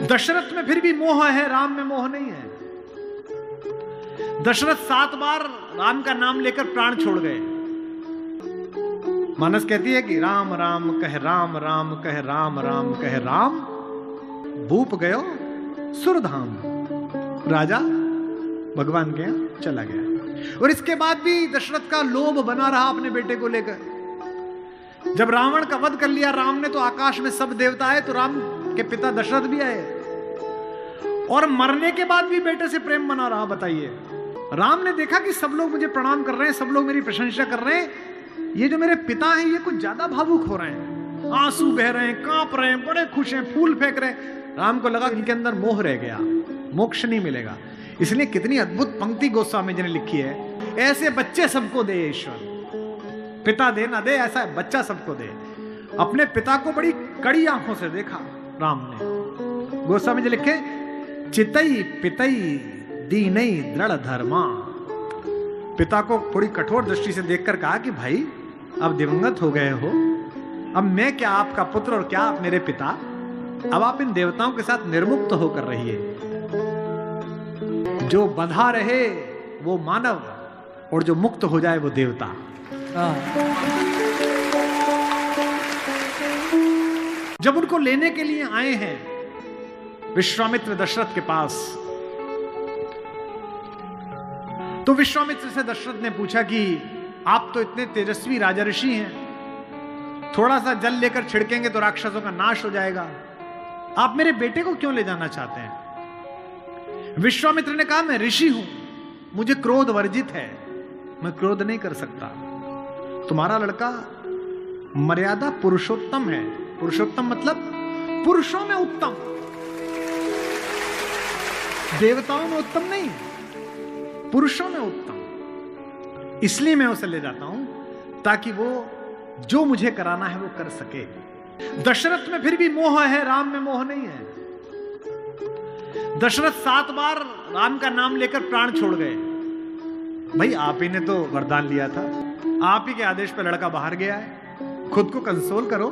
दशरथ में फिर भी मोह है, राम में मोह नहीं है। दशरथ 7 बार राम का नाम लेकर प्राण छोड़ गए। मानस कहती है कि राम राम कह राम राम कह राम राम कह राम, भूप गयो सुरधाम। राजा भगवान के यहां चला गया। और इसके बाद भी दशरथ का लोभ बना रहा अपने बेटे को लेकर। जब रावण का वध कर लिया राम ने, तो आकाश में सब देवता आए, तो राम के पिता दशरथ भी आए। और मरने के बाद भी बेटे से प्रेम बना रहा। बताइए, राम ने देखा कि सब लोग मुझे प्रणाम कर रहे हैं, सब लोग मेरी प्रशंसा कर रहे हैं, ये जो मेरे पिता हैं ये कुछ ज्यादा भावुक हो रहे हैं, आंसू बह रहे हैं, कांप रहे हैं, बड़े खुश हैं, फूल फेंक रहे हैं। राम को लगा कि इनके अंदर मोह रह गया, मोक्ष नहीं मिलेगा। इसलिए कितनी अद्भुत पंक्ति गोस्वामी जी ने लिखी है, ऐसे बच्चे सबको दे ईश्वर, पिता दे ना दे, ऐसा बच्चा सबको दे। अपने पिता को बड़ी कड़ी आंखों से देखा राम ने। गोस्वामी जी लिखे, चितई पितई दीनई दृढ़ धर्मा। पिता को थोड़ी कठोर दृष्टि से देखकर कहा कि भाई अब दिवंगत हो गए हो, अब मैं क्या आपका पुत्र और क्या आप मेरे पिता, अब आप इन देवताओं के साथ निर्मुक्त होकर रहिए। जो बंधा रहे वो मानव, और जो मुक्त हो जाए वो देवता। जब उनको लेने के लिए आए हैं विश्वामित्र दशरथ के पास, तो विश्वामित्र से दशरथ ने पूछा कि आप तो इतने तेजस्वी राजा ऋषि हैं, थोड़ा सा जल लेकर छिड़केंगे तो राक्षसों का नाश हो जाएगा, आप मेरे बेटे को क्यों ले जाना चाहते हैं? विश्वामित्र ने कहा, मैं ऋषि हूं, मुझे क्रोध वर्जित है, मैं क्रोध नहीं कर सकता। तुम्हारा लड़का मर्यादा पुरुषोत्तम है। पुरुषोत्तम मतलब पुरुषों में उत्तम, देवताओं में उत्तम नहीं, पुरुषों में उत्तम। इसलिए मैं उसे ले जाता हूं ताकि वो जो मुझे कराना है वो कर सके। दशरथ में फिर भी मोह है, राम में मोह नहीं है। दशरथ 7 बार राम का नाम लेकर प्राण छोड़ गए। भाई आप ही ने तो वरदान लिया था, आप ही के आदेश पर लड़का बाहर गया है, खुद को कंसोल करो,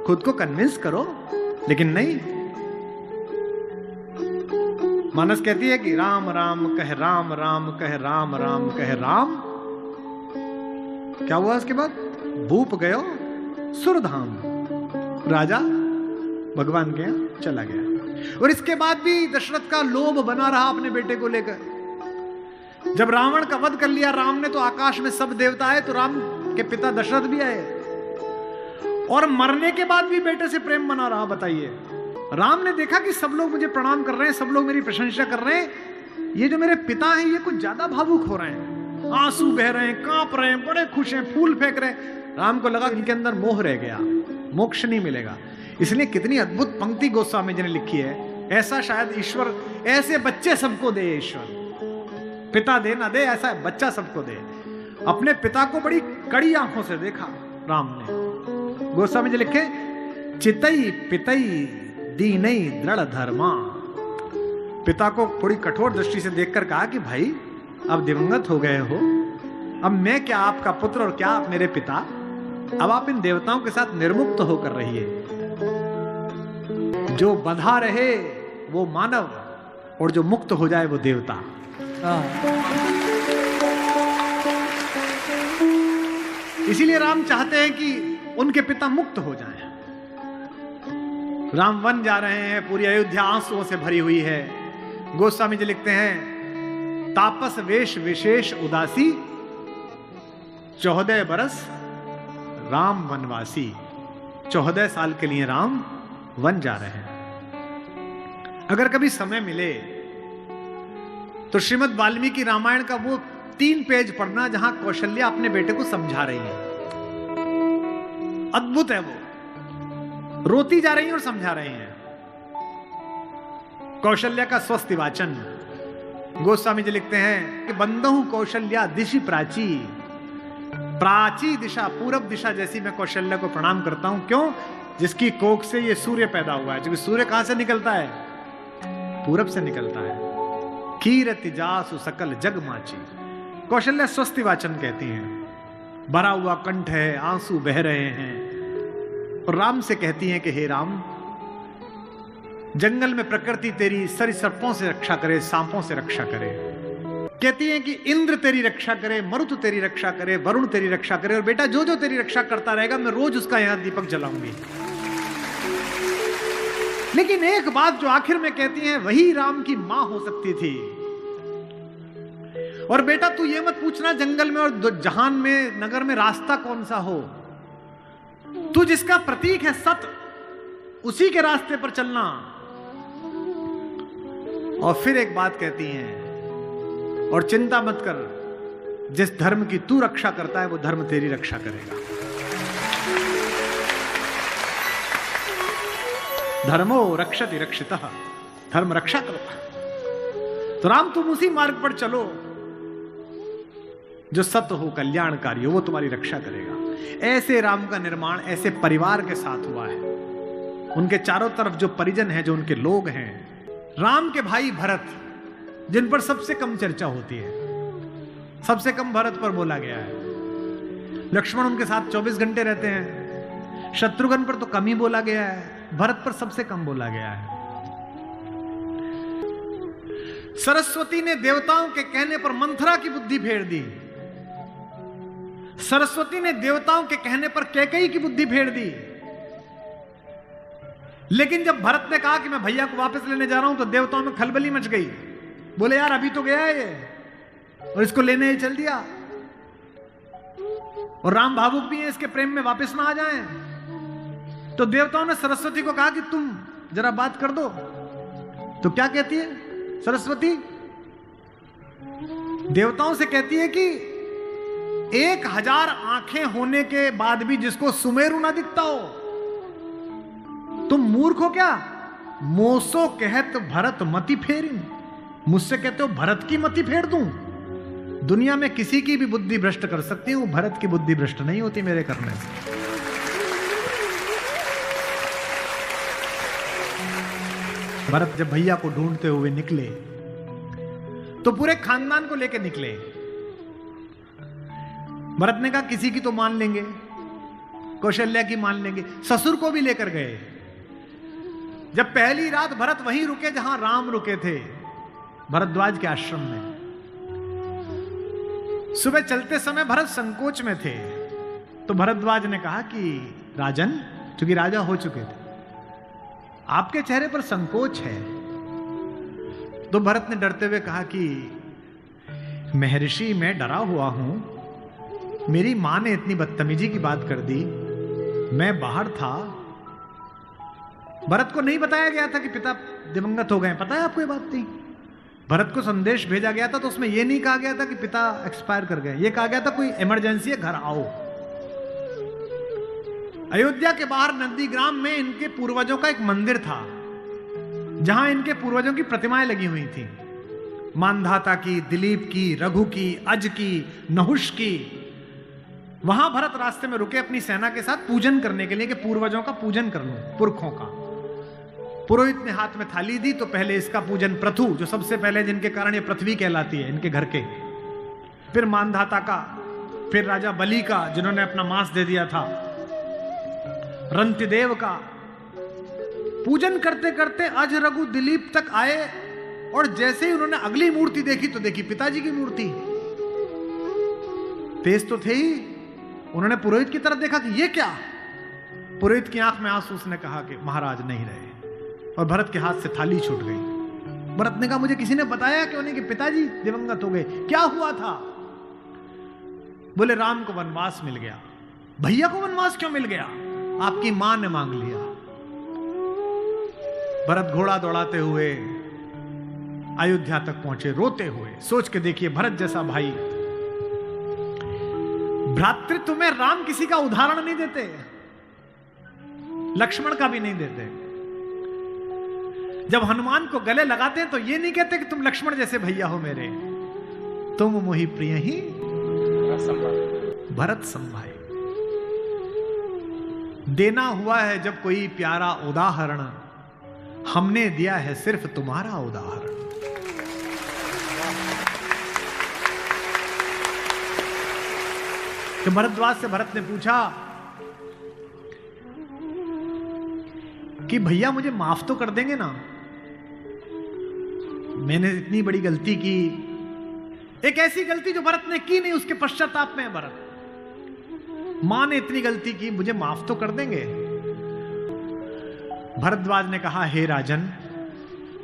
खुद को कन्विंस करो। लेकिन नहीं, मानस कहती है कि राम राम कह राम राम कह राम राम कह राम। क्या हुआ उसके बाद? भूप गयो सुरधाम। राजा भगवान के यहां चला गया। और इसके बाद भी दशरथ का लोभ बना रहा अपने बेटे को लेकर। जब रावण का वध कर लिया राम ने, तो आकाश में सब देवता आए, तो राम के पिता दशरथ भी आए। और मरने के बाद भी बेटे से प्रेम बना रहा। बताइए, राम ने देखा कि सब लोग मुझे प्रणाम कर रहे हैं, सब लोग मेरी प्रशंसा कर रहे हैं, ये जो मेरे पिता हैं ये कुछ ज्यादा भावुक हो रहे हैं, आंसू बह रहे हैं, कांप रहे हैं, बड़े खुश हैं, फूल फेंक रहे हैं। राम को लगा कि इनके अंदर मोह रह गया, मोक्ष नहीं मिलेगा। इसलिए कितनी अद्भुत पंक्ति गोस्वामी जी ने लिखी है, ऐसा शायद ईश्वर, ऐसे बच्चे सबको दे ईश्वर, पिता दे ना दे, ऐसा बच्चा सबको दे। अपने पिता को बड़ी कड़ी आंखों से देखा राम ने। गोस्वामी जी लिखे, चितई पितई दीनई दृढ़ धर्मा। पिता को थोड़ी कठोर दृष्टि से देखकर कहा कि भाई अब दिवंगत हो गए हो, अब मैं क्या आपका पुत्र और क्या आप मेरे पिता, अब आप इन देवताओं के साथ निर्मुक्त होकर रहिए। जो बंधा रहे वो मानव, और जो मुक्त हो जाए वो देवता। इसीलिए राम चाहते हैं कि उनके पिता मुक्त हो जाएं। राम वन जा रहे हैं, पूरी अयोध्या आंसुओं से भरी हुई है। गोस्वामी जी लिखते हैं, तापस वेश विशेष उदासी, 14 बरस राम वनवासी। 14 साल के लिए राम वन जा रहे हैं। अगर कभी समय मिले तो श्रीमद् वाल्मीकि रामायण का वो 3 पेज पढ़ना जहां कौशल्या अपने बेटे को समझा रही है। अद्भुत है वो, रोती जा रही हैं और समझा रही हैं। कौशल्या का स्वस्ति वाचन। गोस्वामी जी लिखते हैं कि बंदहु कौशल्या दिशि प्राची, प्राची दिशा, पूरब दिशा जैसी मैं कौशल्या को प्रणाम करता हूं। क्यों? जिसकी कोख से ये सूर्य पैदा हुआ है। क्योंकि सूर्य कहां से निकलता है? पूरब से निकलता है। कीरति जासु सकल जग माची। कौशल्या स्वस्ति वाचन कहती हैं। भरा हुआ कंठ है, आंसू बह रहे हैं, और राम से कहती हैं कि हे राम, जंगल में प्रकृति तेरी सरीसृपों से रक्षा करे, सांपों से रक्षा करे। कहती है कि इंद्र तेरी रक्षा करे, मरुत तेरी रक्षा करे, वरुण तेरी रक्षा करे, और बेटा जो जो तेरी रक्षा करता रहेगा मैं रोज उसका यहां दीपक जलाऊंगी। लेकिन एक बात जो आखिर में कहती है वही राम की मां हो सकती थी। और बेटा तू ये मत पूछना जंगल में और जहान में, नगर में रास्ता कौन सा हो, तू जिसका प्रतीक है सत्य, उसी के रास्ते पर चलना। और फिर एक बात कहती हैं, और चिंता मत कर, जिस धर्म की तू रक्षा करता है वो धर्म तेरी रक्षा करेगा। धर्मो रक्षति रक्षितः, धर्म रक्षा करता। तो राम तुम उसी मार्ग पर चलो जो सत्य हो, कल्याणकारी हो, वो तुम्हारी रक्षा करेगा। ऐसे राम का निर्माण ऐसे परिवार के साथ हुआ है। उनके चारों तरफ जो परिजन हैं, जो उनके लोग हैं, राम के भाई भरत, जिन पर सबसे कम चर्चा होती है, सबसे कम भरत पर बोला गया है। लक्ष्मण उनके साथ 24 घंटे रहते हैं, शत्रुघ्न पर तो कम ही बोला गया है, भरत पर सबसे कम बोला गया है। सरस्वती ने देवताओं के कहने पर मंथरा की बुद्धि फेर दी। सरस्वती ने देवताओं के कहने पर कैकेयी की बुद्धि फेर दी। लेकिन जब भरत ने कहा कि मैं भैया को वापस लेने जा रहा हूं, तो देवताओं में खलबली मच गई। बोले यार अभी तो गया है ये, और इसको लेने ही चल दिया, और राम भावुक भी है, इसके प्रेम में वापस ना आ जाएं। तो देवताओं ने सरस्वती को कहा कि तुम जरा बात कर दो। तो क्या कहती है सरस्वती? देवताओं से कहती है कि 1000 आंखें होने के बाद भी जिसको सुमेरु ना दिखता हो, तुम मूर्ख हो क्या? मोसो कहत भरत मति फेरिन, मुझसे कहते हो भरत की मति फेर दूं? दुनिया में किसी की भी बुद्धि भ्रष्ट कर सकती हूं, भरत की बुद्धि भ्रष्ट नहीं होती मेरे करने से। भरत जब भैया को ढूंढते हुए निकले तो पूरे खानदान को लेकर निकले। भरत ने कहा किसी की तो मान लेंगे, कौशल्या की मान लेंगे, ससुर को भी लेकर गए। जब पहली रात भरत वहीं रुके जहां राम रुके थे, भरद्वाज के आश्रम में। सुबह चलते समय भरत संकोच में थे, तो भरद्वाज ने कहा कि राजन, चूंकि राजा हो चुके थे, आपके चेहरे पर संकोच है। तो भरत ने डरते हुए कहा कि महर्षि मैं डरा हुआ हूं, मेरी मां ने इतनी बदतमीजी की बात कर दी, मैं बाहर था। भरत को नहीं बताया गया था कि पिता दिवंगत हो गए, पता है आपको ये बात नहीं? भरत को संदेश भेजा गया था तो उसमें यह नहीं कहा गया था कि पिता एक्सपायर कर गए, यह कहा गया था कोई इमरजेंसी है, घर आओ। अयोध्या के बाहर नंदीग्राम में इनके पूर्वजों का एक मंदिर था, जहां इनके पूर्वजों की प्रतिमाएं लगी हुई थी, मानधाता की, दिलीप की, रघु की, अज की, नहुष की। वहां भरत रास्ते में रुके अपनी सेना के साथ पूजन करने के लिए कि पूर्वजों का पूजन कर लूं, पुरखों का। पुरोहित ने हाथ में थाली दी तो पहले इसका पूजन, प्रथु जो सबसे पहले, जिनके कारण ये पृथ्वी कहलाती है, इनके घर के, फिर मानधाता का, फिर राजा बलि का जिन्होंने अपना मांस दे दिया था, रंतिदेव का। पूजन करते करते अज, रघु, दिलीप तक आए, और जैसे ही उन्होंने अगली मूर्ति देखी तो देखी पिताजी की मूर्ति। तेज तो थे ही, उन्होंने पुरोहित की तरफ देखा कि ये क्या? पुरोहित की आंख में आंसू, उसने कहा कि महाराज नहीं रहे, और भरत के हाथ से थाली छूट गई। भरत ने कहा मुझे किसी ने बताया क्यों नहीं कि पिताजी दिवंगत हो गए, क्या हुआ था? बोले राम को वनवास मिल गया। भैया को वनवास क्यों मिल गया? आपकी मां ने मांग लिया। भरत घोड़ा दौड़ाते हुए अयोध्या तक पहुंचे, रोते हुए। सोच के देखिए, भरत जैसा भाई, भ्रातृत्व में राम किसी का उदाहरण नहीं देते, लक्ष्मण का भी नहीं देते। जब हनुमान को गले लगाते हैं तो ये नहीं कहते कि तुम लक्ष्मण जैसे भैया हो मेरे, तुम मोहि प्रिय ही भरत संभाई। देना हुआ है जब कोई प्यारा उदाहरण, हमने दिया है सिर्फ तुम्हारा उदाहरण। कि भरद्वाज से भरत ने पूछा कि भैया मुझे माफ तो कर देंगे ना, मैंने इतनी बड़ी गलती की, एक ऐसी गलती जो भरत ने की नहीं, उसके पश्चाताप में है भरत। मां ने इतनी गलती की, मुझे माफ तो कर देंगे। भरद्वाज ने कहा, हे राजन,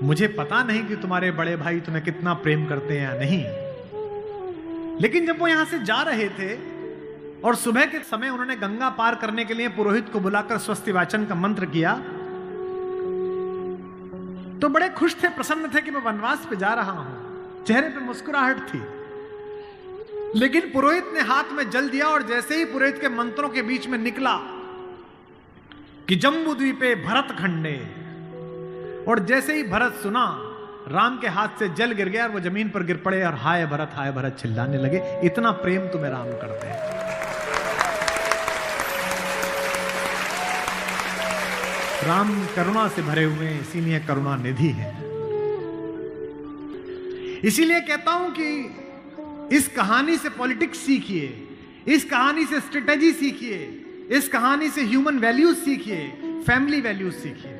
मुझे पता नहीं कि तुम्हारे बड़े भाई तुम्हें कितना प्रेम करते हैं या नहीं, लेकिन जब वो यहां से जा रहे थे और सुबह के समय उन्होंने गंगा पार करने के लिए पुरोहित को बुलाकर स्वस्ति वाचन का मंत्र किया, तो बड़े खुश थे, प्रसन्न थे कि मैं वनवास पे जा रहा हूं, चेहरे पे मुस्कुराहट थी। लेकिन पुरोहित ने हाथ में जल दिया और जैसे ही पुरोहित के मंत्रों के बीच में निकला कि जम्बू द्वीपे भरत खंडे, और जैसे ही भरत सुना, राम के हाथ से जल गिर गया और वो जमीन पर गिर पड़े और हाय भरत चिल्लाने लगे, इतना प्रेम तुम्हें राम करते हैं। राम करुणा से भरे हुए हैं, इसीलिए करुणा निधि है। इसीलिए कहता हूं कि इस कहानी से पॉलिटिक्स सीखिए, इस कहानी से स्ट्रेटेजी सीखिए, इस कहानी से ह्यूमन वैल्यूज सीखिए, फैमिली वैल्यूज सीखिए।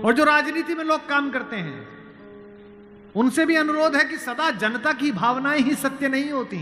और जो राजनीति में लोग काम करते हैं, उनसे भी अनुरोध है कि सदा जनता की भावनाएं ही सत्य नहीं होती।